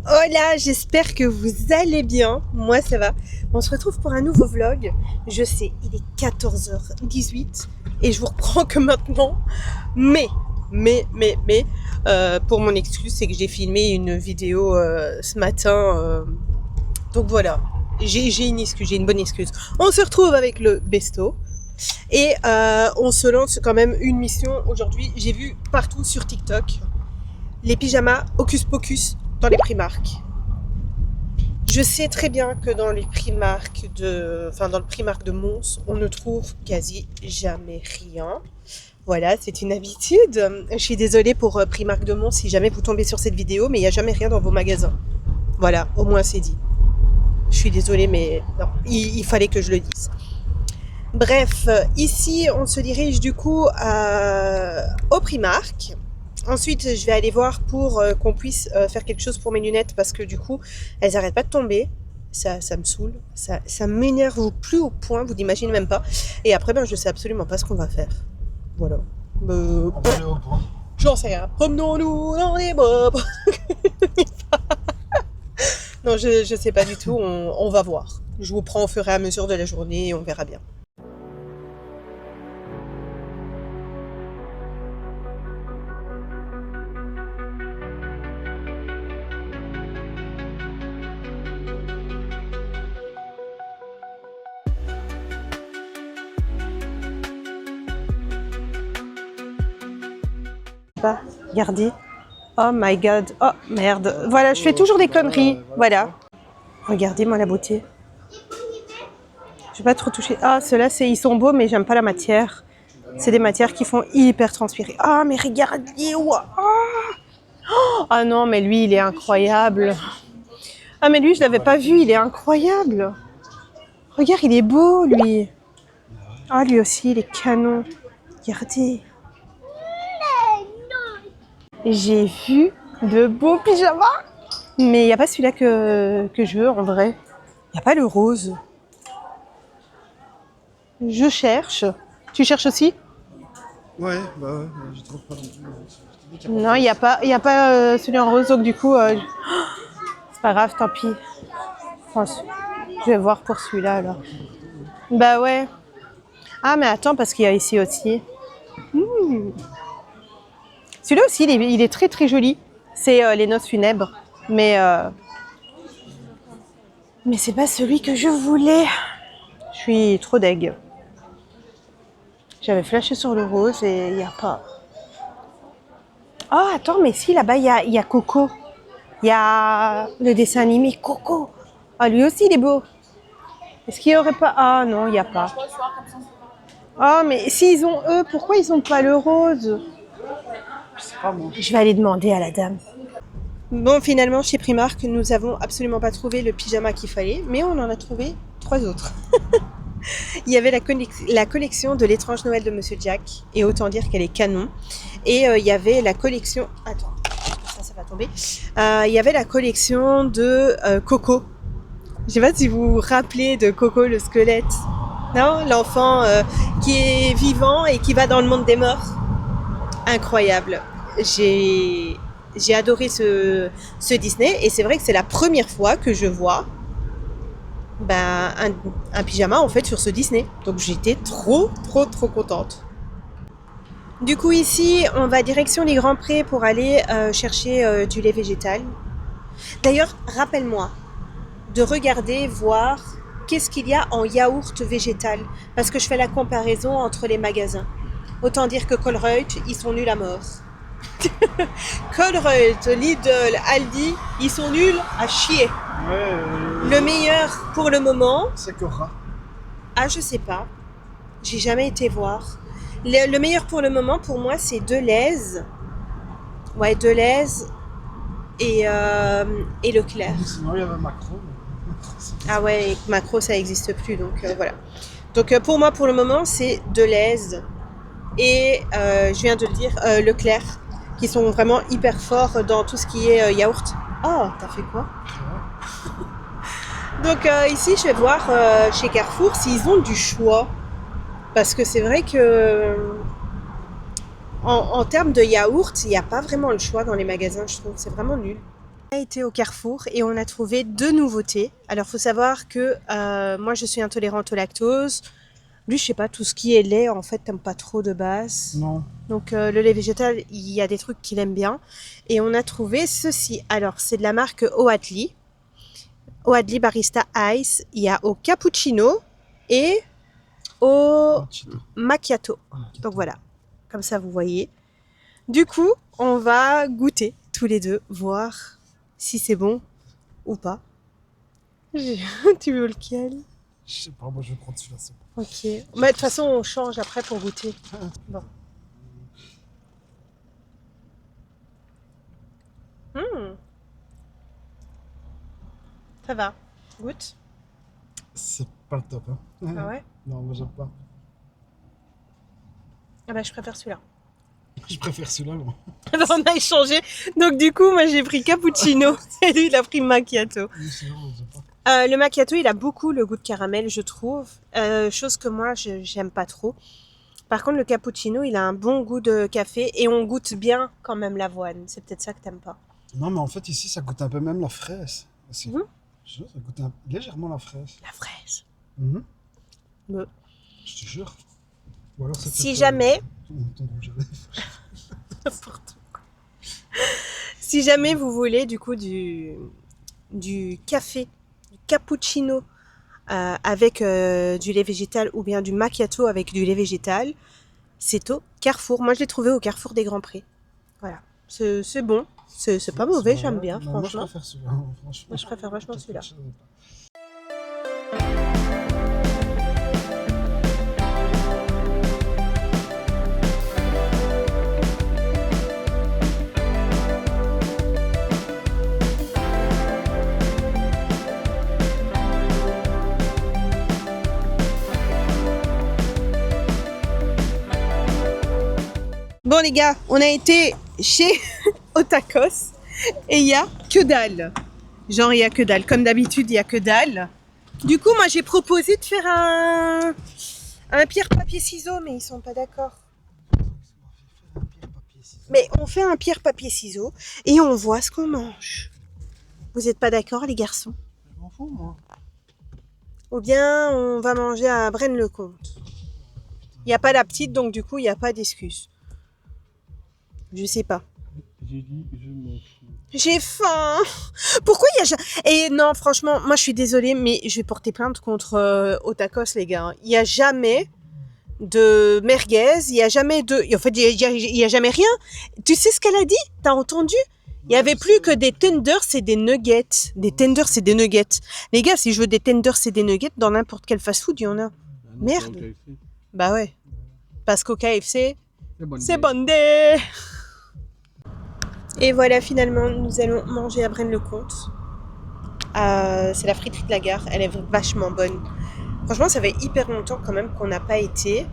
Hola, j'espère que vous allez bien. Moi, ça va. On se retrouve pour un nouveau vlog. Je sais, il est 14h18 et je vous reprends que maintenant. Mais, pour mon excuse, c'est que j'ai filmé une vidéo ce matin. Donc voilà, j'ai une excuse, j'ai une bonne excuse. On se retrouve avec le Besto. Et on se lance quand même une mission aujourd'hui. J'ai vu partout sur TikTok les pyjamas Hocus Pocus dans les Primark. Je sais très bien que dans les Primark dans le Primark de Mons, on ne trouve quasi jamais rien. Voilà, c'est une habitude. Je suis désolée pour Primark de Mons si jamais vous tombez sur cette vidéo, mais il n'y a jamais rien dans vos magasins. Voilà, au moins c'est dit. Je suis désolée, mais non, il fallait que je le dise. Bref, ici on se dirige du coup au Primark. Ensuite, je vais aller voir pour qu'on puisse faire quelque chose pour mes lunettes parce que du coup, elles n'arrêtent pas de tomber. Ça me saoule, ça m'énerve au plus haut point, vous n'imaginez même pas. Et après, je sais absolument pas ce qu'on va faire. Voilà. J'en sais rien. Promenons-nous dans les bois. Non, je sais pas du tout, on va voir. Je vous prends au fur et à mesure de la journée et on verra bien. Regardez. Oh my god. Oh merde. Voilà, je fais toujours des conneries. Voilà. Regardez-moi la beauté. Je vais pas trop toucher. Ah, ceux-là, ils sont beaux, mais j'aime pas la matière. C'est des matières qui font hyper transpirer. Ah, mais regardez. Ah non, mais lui, il est incroyable. Ah, mais lui, je l'avais pas vu. Il est incroyable. Regarde, il est beau, lui. Ah, lui aussi, il est canon. Regardez. J'ai vu de beaux pyjamas. Mais il n'y a pas celui-là que je veux, en vrai. Il n'y a pas le rose. Je cherche. Tu cherches aussi? Ouais, je trouve pas non plus. Non, il n'y a pas celui en rose, donc du coup, c'est pas grave, tant pis. Je vais voir pour celui-là, alors. Bah ouais. Ah, mais attends, parce qu'il y a ici aussi. Celui-là aussi, il est très très joli. C'est les noces funèbres. Mais c'est pas celui que je voulais. Je suis trop deg. J'avais flashé sur le rose et il n'y a pas. Oh, attends, mais si, là-bas, il y a Coco. Il y a le dessin animé Coco. Ah, lui aussi, il est beau. Est-ce qu'il n'y aurait pas... Ah, non, il n'y a pas. Ah, mais s'ils ont eux, pourquoi ils n'ont pas le rose? Je sais pas moi. Je vais aller demander à la dame. Bon, finalement, chez Primark, nous avons absolument pas trouvé le pyjama qu'il fallait, mais on en a trouvé 3 autres. Il y avait la collection de l'étrange Noël de Monsieur Jack, et autant dire qu'elle est canon. Et il y avait la collection... Attends, ça va tomber. Il y avait la collection de Coco. Je sais pas si vous vous rappelez de Coco le squelette. Non, l'enfant qui est vivant et qui va dans le monde des morts. Incroyable. J'ai adoré ce Disney, et c'est vrai que c'est la première fois que je vois un pyjama en fait sur ce Disney. Donc j'étais trop contente. Du coup ici on va direction les Grands Prés pour aller chercher du lait végétal. D'ailleurs rappelle-moi de regarder, voir qu'est-ce qu'il y a en yaourt végétal, parce que je fais la comparaison entre les magasins. Autant dire que Colruyt, ils sont nuls à mort. Colruyt, Lidl, Aldi, ils sont nuls à chier. Ouais, Le meilleur pour le moment... C'est Cora. Ah, je sais pas. J'ai jamais été voir. Le meilleur pour le moment, pour moi, c'est Deleuze. Ouais, Deleuze et Leclerc. Sinon, il y avait Macron. Ah ouais, Macro, ça n'existe plus, donc voilà. Donc pour moi, pour le moment, c'est Deleuze et, je viens de le dire, Leclerc, qui sont vraiment hyper forts dans tout ce qui est yaourt. Oh, t'as fait quoi? Donc ici, je vais voir chez Carrefour s'ils ont du choix. Parce que c'est vrai que en termes de yaourt, il n'y a pas vraiment le choix dans les magasins, je trouve. C'est vraiment nul. On a été au Carrefour et on a trouvé 2 nouveautés. Alors, faut savoir que moi, je suis intolérante au lactose. Lui, je sais pas, tout ce qui est lait, en fait, t'aimes pas trop de base. Non. Donc, le lait végétal, il y a des trucs qu'il aime bien. Et on a trouvé ceci. Alors, c'est de la marque Oatly. Oatly Barista Ice. Il y a au cappuccino et au macchiato. Donc, voilà. Comme ça, vous voyez. Du coup, on va goûter tous les deux, voir si c'est bon ou pas. Tu veux lequel? Je sais pas, moi je vais prendre celui-là, c'est bon. Ok. Mais de toute façon, on change après pour goûter. Bon. Ça va. Goûte. C'est pas le top, hein. Ah ouais? Non, moi j'aime pas. Ah bah je préfère celui-là. Je préfère celui-là, moi. On a échangé. Donc du coup, moi j'ai pris cappuccino et lui il a pris macchiato. Oui, celui-là, moi, j'aime pas. Le macchiato, il a beaucoup le goût de caramel, je trouve. Chose que moi, j'aime pas trop. Par contre, le cappuccino, il a un bon goût de café et on goûte bien quand même l'avoine. C'est peut-être ça que t'aimes pas. Non, mais en fait, ici, ça goûte un peu même la fraise. Aussi. Mhm. Je jure, ça goûte légèrement la fraise. La fraise. Mhm. Me. Je te jure. Ou alors, c'est Si peut-être, jamais... ton rouge à lèvres. N'importe quoi. Si jamais vous voulez du coup du café, du cappuccino avec du lait végétal ou bien du macchiato avec du lait végétal, c'est au Carrefour. Moi je l'ai trouvé au Carrefour des Grands Prés. Voilà, c'est bon, c'est pas mauvais, j'aime bien Non, moi, je franchement. préfère celui-là, franchement. Moi je préfère vachement celui-là. Bon les gars, on a été chez Otakos et il y a que dalle. Genre il y a que dalle. Comme d'habitude, il y a que dalle. Du coup, moi j'ai proposé de faire un pierre papier ciseaux, mais ils sont pas d'accord. Mais on fait un pierre papier ciseaux et on voit ce qu'on mange. Vous êtes pas d'accord les garçons? Je m'en fous, moi. Ou bien on va manger à Braine-le-Comte. Il n'y a pas la petite, donc du coup il n'y a pas d'excuse. Je sais pas. J'ai dit, je m'en fous. J'ai faim. Pourquoi il y a... Et non, franchement, moi je suis désolée, mais je vais porter plainte contre Otakos, les gars. Il n'y a jamais de merguez, il n'y a jamais de... En fait, il y a jamais rien. Tu sais ce qu'elle a dit? T'as entendu? Il n'y avait plus que des tenders et des nuggets. Des tenders et des nuggets. Les gars, si je veux des tenders et des nuggets, dans n'importe quel fast-food, il y en a. Merde. Bah ouais. Parce qu'au KFC, c'est bondé. Et voilà, finalement, nous allons manger à Braine-le-Comte. C'est la friterie de la gare. Elle est vachement bonne. Franchement, ça fait hyper longtemps quand même qu'on n'a pas été.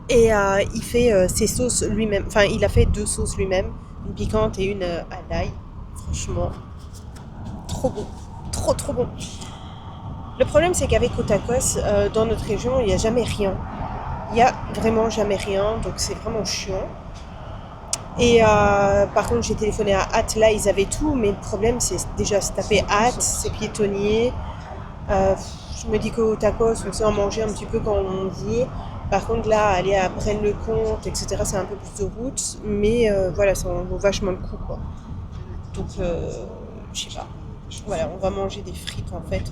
Et il fait ses sauces lui-même. Enfin, il a fait 2 sauces lui-même. Une piquante et une à l'ail. Franchement, trop bon. Trop, trop bon. Le problème, c'est qu'avec Otakos, dans notre région, il n'y a jamais rien. Il n'y a vraiment jamais rien. Donc, c'est vraiment chiant. Et par contre, j'ai téléphoné à Hâte, là, ils avaient tout, mais le problème, c'est déjà se taper Hâte, c'est piétonnier. Je me dis qu'au tacos, on sait en manger un petit peu quand on veut. Par contre, là, aller à Braine-le-Comte, etc., c'est un peu plus de route, mais voilà, ça en vaut vachement le coup, quoi. Donc, je sais pas. Voilà, on va manger des frites, en fait,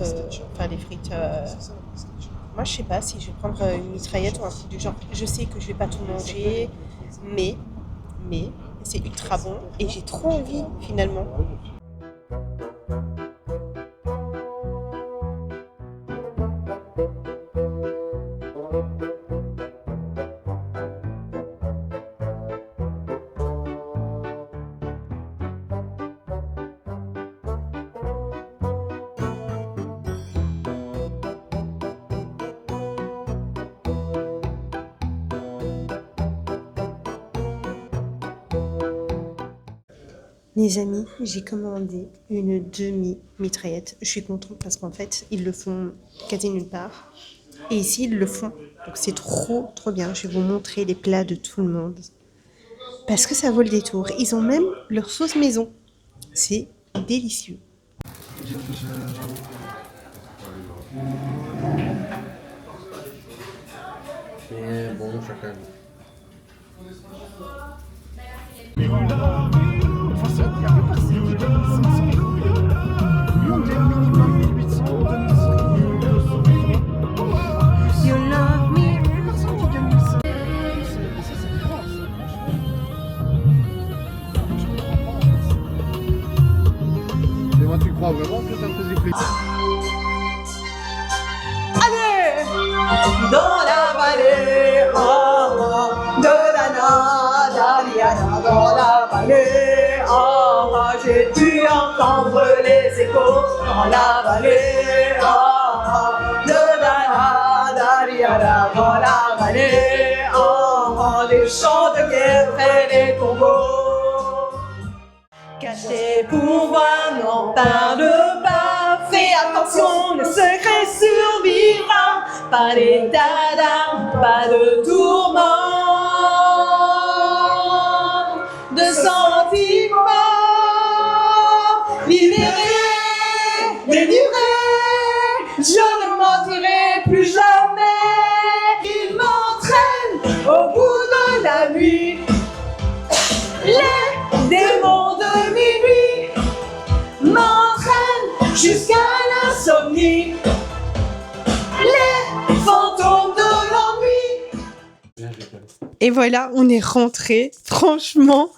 enfin des frites... Moi, je sais pas si je vais prendre une mitraillette ou un truc du genre. Je sais que je vais pas tout manger, mais c'est ultra bon et j'ai trop envie finalement. Les amis, j'ai commandé une demi-mitraillette. Je suis contente parce qu'en fait, ils le font quasi nulle part. Et ici, ils le font. Donc c'est trop, trop bien. Je vais vous montrer les plats de tout le monde. Parce que ça vaut le détour. Ils ont même leur sauce maison. C'est délicieux. Mais bon, chacun. Mais moi, tu crois vraiment que ça me faisait plaisir? Dans la vallée, oh, oh, de la Nada, dans la vallée, oh, oh, j'ai pu entendre les échos dans la vallée, oh, oh, de la Nada, dans la vallée, oh, oh, des chants de guerre près des tombeaux. Caché pour voir, n'en parle pas. Fais attention, le secret survivra. Pas d'état d'âme, pas de tourment, de sentiments. Libéré, délivré, je ne mentirai plus jamais. Il m'entraîne au bout de la nuit. Les démons de minuit m'entraînent jusqu'à l'insomnie. Les fantômes de l'ennui. Et voilà, on est rentré. Franchement,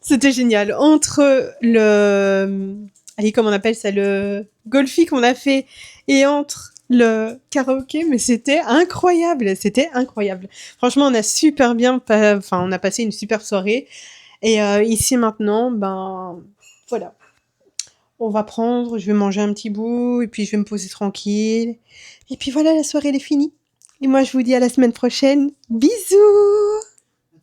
c'était génial. Entre le... Allez, comment on appelle ça? Le golfi qu'on a fait et entre le karaoké, mais c'était incroyable. C'était incroyable. Franchement, on a super bien... Enfin, on a passé une super soirée. Et ici maintenant, ben voilà, je vais manger un petit bout, et puis je vais me poser tranquille. Et puis voilà, la soirée elle est finie. Et moi je vous dis à la semaine prochaine. Bisous!